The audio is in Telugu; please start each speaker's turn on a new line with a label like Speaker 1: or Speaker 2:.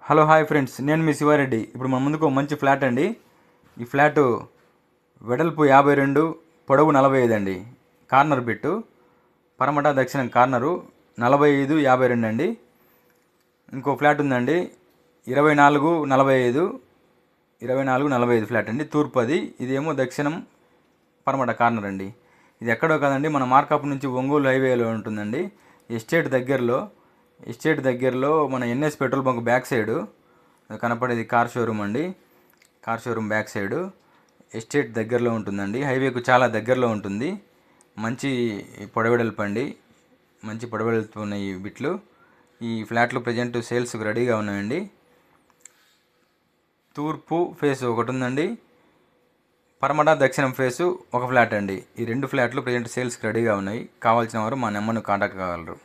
Speaker 1: హలో హాయ్ ఫ్రెండ్స్, నేను మీ శివారెడ్డి. ఇప్పుడు మన ముందుకు మంచి ఫ్లాట్ అండి. ఈ ఫ్లాటు వెడల్పు 52, పొడవు 45 అండి. కార్నర్ బిట్టు పరమట దక్షిణం కార్నరు 45, 52 అండి. ఇంకో ఫ్లాట్ ఉందండి 24, 45, 24, 45 ఫ్లాట్ అండి. తూర్పు అది, ఇదేమో దక్షిణం పరమట కార్నర్ అండి. ఇది ఎక్కడో కదండి, మన మార్కాపు నుంచి ఒంగోలు హైవేలో ఉంటుందండి. ఎస్టేట్ దగ్గరలో మన NS petrol bunk back side కనపడేది కార్ షోరూమ్ అండి. Car showroom back side estate దగ్గరలో ఉంటుందండి. హైవేకు చాలా దగ్గరలో ఉంటుంది. మంచి పొడవెడల్పు అండి, మంచి పొడవెడల్పు ఉన్నాయి ఈ బిట్లు. ఈ ఫ్లాట్లు ప్రజెంట్ సేల్స్కి రెడీగా ఉన్నాయండి. తూర్పు ఫేస్ ఒకటి ఉందండి, పరమట దక్షిణం ఫేసు ఒక ఫ్లాట్ అండి. ఈ రెండు ఫ్లాట్లు ప్రజెంట్ సేల్స్కి రెడీగా ఉన్నాయి. కావాల్సిన వారు మా నెంబర్ను కాంటాక్ట్ కాగలరు.